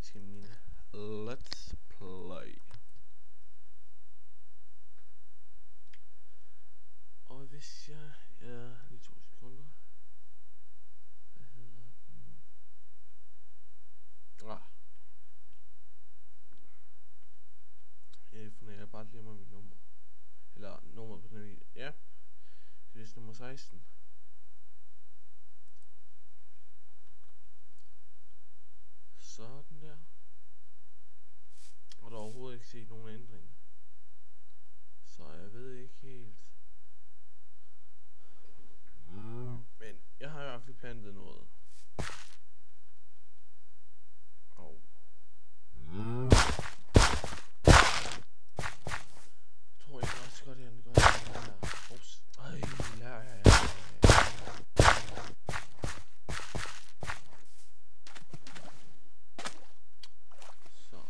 til min Let's Play. Og hvis jeg lige 2 sekunder. Hvad hedder den? Jeg finder jeg bare glemmer mit nummer. Eller nummeret på den video. Ja. Det er vist nummer 16. Sådan der. Og der er overhovedet ikke set nogen ændring. Så jeg ved ikke helt. Men jeg har i hvert fald plantet noget. Jeg tror ikke også godt, at den gør det her. Så.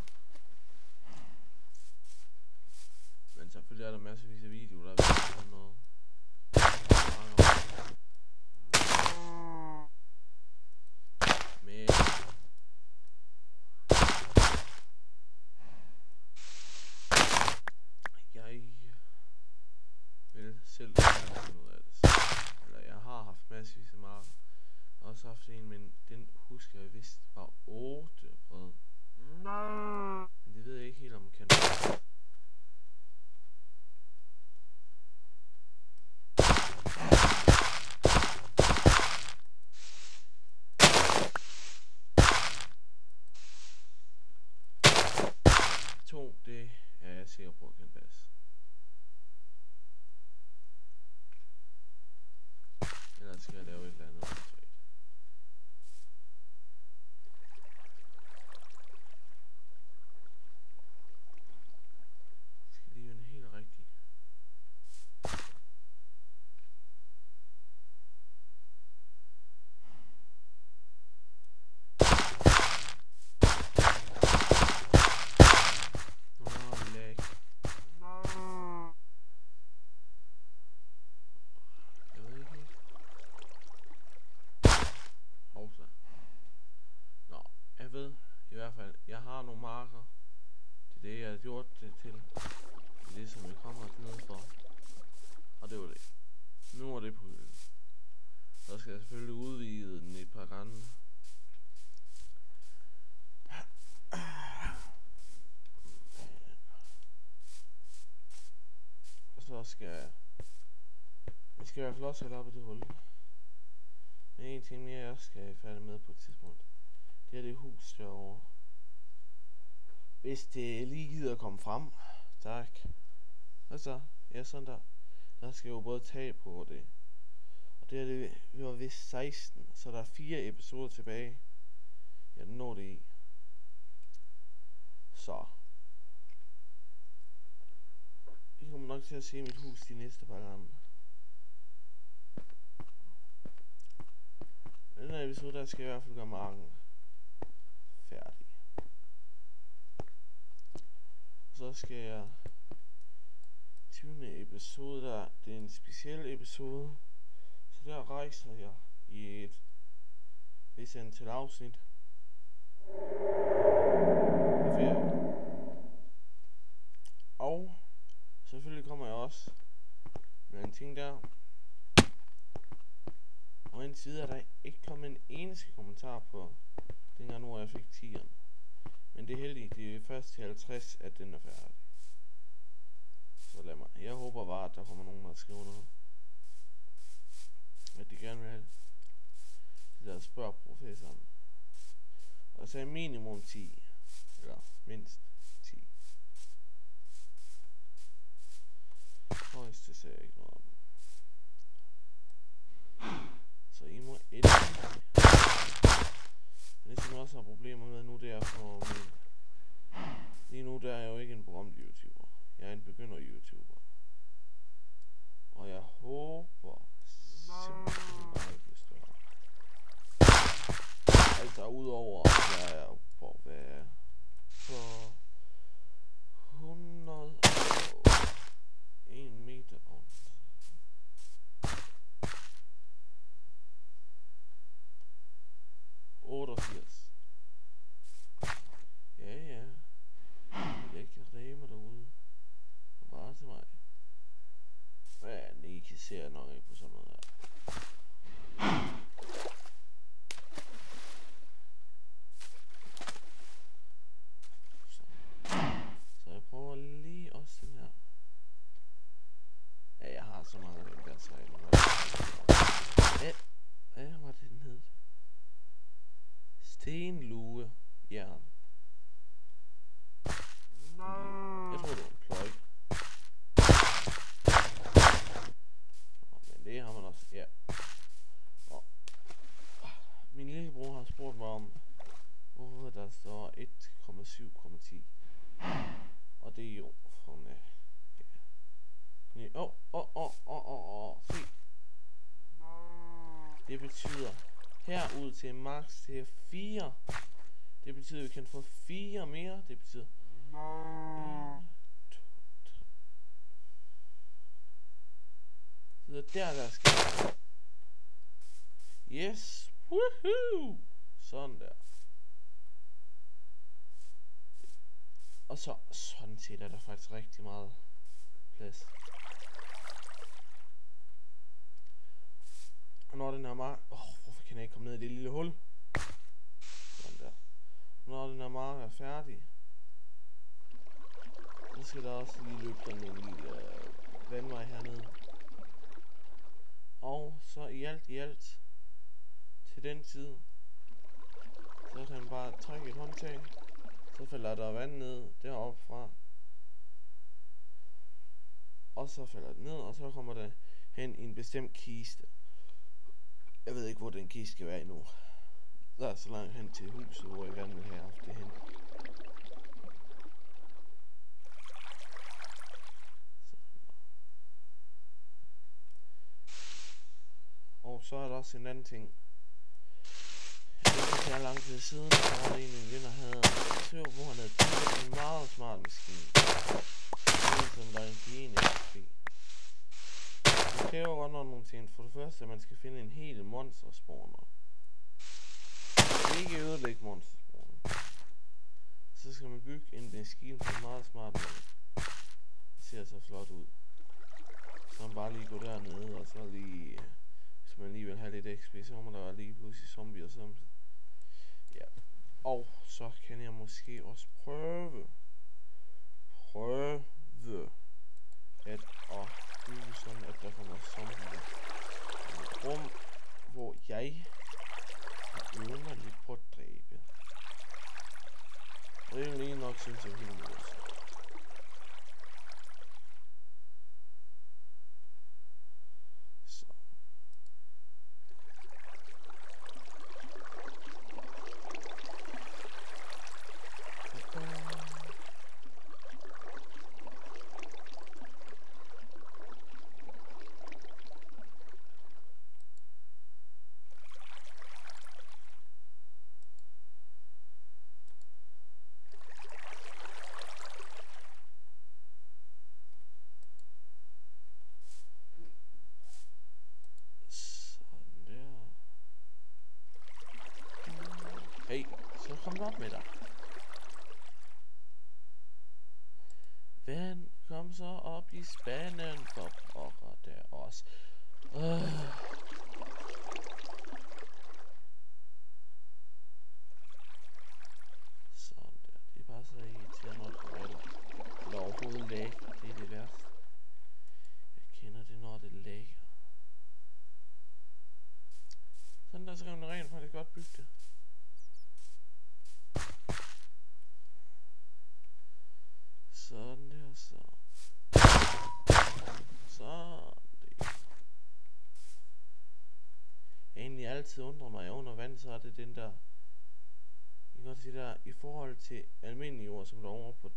Men selvfølgelig er der masservis af videoer, der viser sådan noget. Men jeg vil selv finde ud af det. Eller jeg har haft massevis af marker. Jeg har også haft en, men den husker jeg vist var 8 bred. Men det ved jeg ikke helt om jeg kan. Det er jeg sikker på at kan passe. Ellers skal jeg lave et eller andet åndssvagt. Skal lige vende helt rigtigt. Jeg ved i hvert fald, jeg har nogle marker. Det er det, jeg har gjort det til. Det er det, som jeg kommer ned for. Og det var det. Nu er det på hylden. Så skal jeg selvfølgelig udvide den et par gange. Og så skal jeg i hvert fald også have lappet det hul. Men en ting mere, jeg også skal færdig med på et tidspunkt. Det er det hus derovre. Hvis det lige gider at komme frem. Tak. Hvad så? Ja, sådan der. Der skal jo både tag på det. Og det er det, vi var vist 16. Så der er 4 episoder tilbage. Ja, den når det i. Så. I kommer nok til at se mit hus de næste par gange. Den her episode, der skal jeg i hvert fald gøre marken færdig. Så skal jeg 20. episode der, det er en speciel episode. Så der rejser jeg i et vist antal afsnit. Og selvfølgelig kommer jeg også med en ting der. Og indtil videre er der ikke kommet en eneste kommentar på dengang nu, jeg fik 10'eren. Men det er heldigt, det er først til 50, at den er færdig. Så lad mig. Jeg håber bare, at der kommer nogen, der skriver noget. At de gerne vil have det. Det der spørger professoren. Og så er minimum 10. Eller mindst 10. Højst, det ser jeg ikke noget om. Så I må endelig. Men det som jeg også har problemer med nu, det er for min. Lige nu der er jeg jo ikke en berømt YouTuber. Jeg er en begynder YouTuber. Og jeg håber simpelthen bare ikke det større. Altså udover at jeg er på hvad er for 101 meter rundt. 88. en lue jern. Jeg tror, det var en pløj. Men det har man også, ja. Og min lillebror har spurgt mig om, hvorfor der står 1,7,10. Og det er jo fra en... Se. Det betyder herud til max til 4. Det betyder, at vi kan få 4 mere. Det betyder 1, 2, 3. Så der skal. Yes. Woohoo! Sådan der. Og så sådan set er der faktisk rigtig meget plads. Og når den er mark... hvorfor kan jeg ikke komme ned i det lille hul? Sådan der. Når den er mark er færdig, så skal der også lige løbe sådan en lille vandvej hernede. Og så i alt til den side, så kan man bare trække et håndtag. Så falder der vand ned deroppe fra. Og så falder det ned, og så kommer der hen i en bestemt kiste. Jeg ved ikke, hvor den kiste skal være endnu. Der er så langt hen til huset, hvor jeg gerne vil have haft det hen. Og så er der også en anden ting. Det er lang tid siden, så var der en ven, der havde søv, hvor han havde bygget en meget smart maskine. Som der er en Gene XP. Det kræver godt nok nogle ting. For det første, at man skal finde en hel monsterspawner. Ikke ødelægge monsterspawner. Så skal man bygge en maskine på en meget smart måde. Det ser så flot ud. Så man bare lige gå dernede, og så lige... Hvis man lige vil have lidt XP, så må der være lige pludselig zombier og sådan. Ja. Og så kan jeg måske også prøve at bygge sådan, at der kommer zombier. Et rum, hvor jeg har øvet mig lidt på at dræbe. Og det er jo lige nok, synes jeg, helt muligt. Hey, så kom du op med dig. Vand, kom så op i spanden for pokker der også. Sådan der, det er bare så irriterende, når det regler. Eller overhovedet lægger, det er det værste. Jeg kender det, når det lægger. Sådan der, så kan man rent faktisk godt bygge det. Sådan der, så. Sådan det. Jeg egentlig altid undrer mig under vand, så er det den der. I kan godt se der, i forhold til almindelig jord, som der over på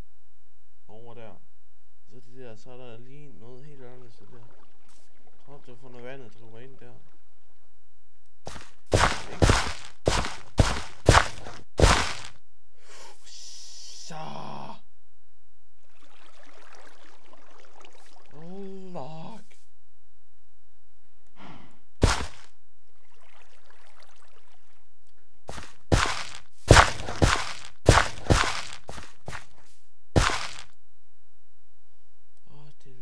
over der. Så det der, så er der lige noget helt andet, så der. Jeg tror, du får noget vandet, driver ind der. Så. Lock. Og det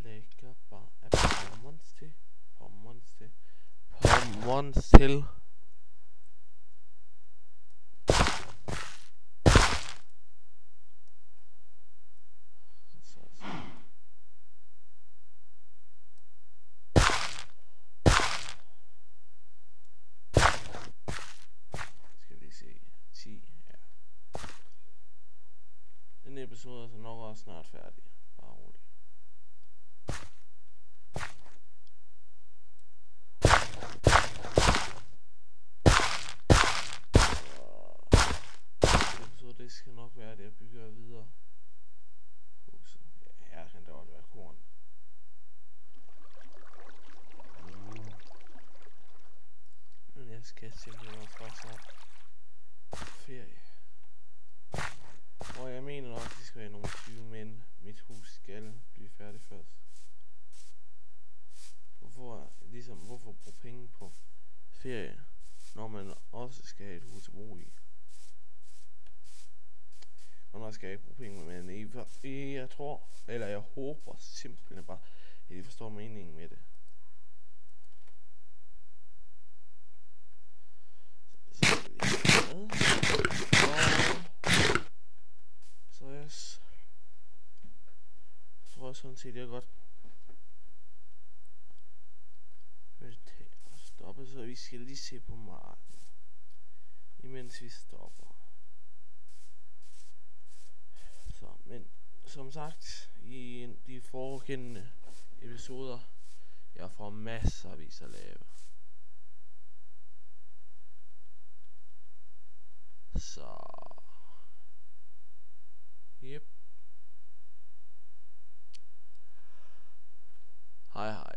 lægger bare af pommons til. episoder, så nok også snart færdig. Bare roligt. Så det skal nok være det, jeg bygger videre. Huset. Ja, her kan der også være korn. Men jeg skal simpelthen også bare snart ferie. Og jeg mener nok, det skal være nogle 20, men mit hus skal blive færdigt først. Hvorfor bruge penge på ferie, når man også skal have et hus at bo i? Og når skal jeg ikke bruge penge, men jeg tror, eller jeg håber simpelthen bare, at I forstår meningen med det. Så tror jeg sådan set, jeg godt vil tage og stoppe, så vi skal lige se på marken, imens vi stopper. Så, men som sagt, i de foregående episoder, jeg får masser at lave. Så yep. Hej hej.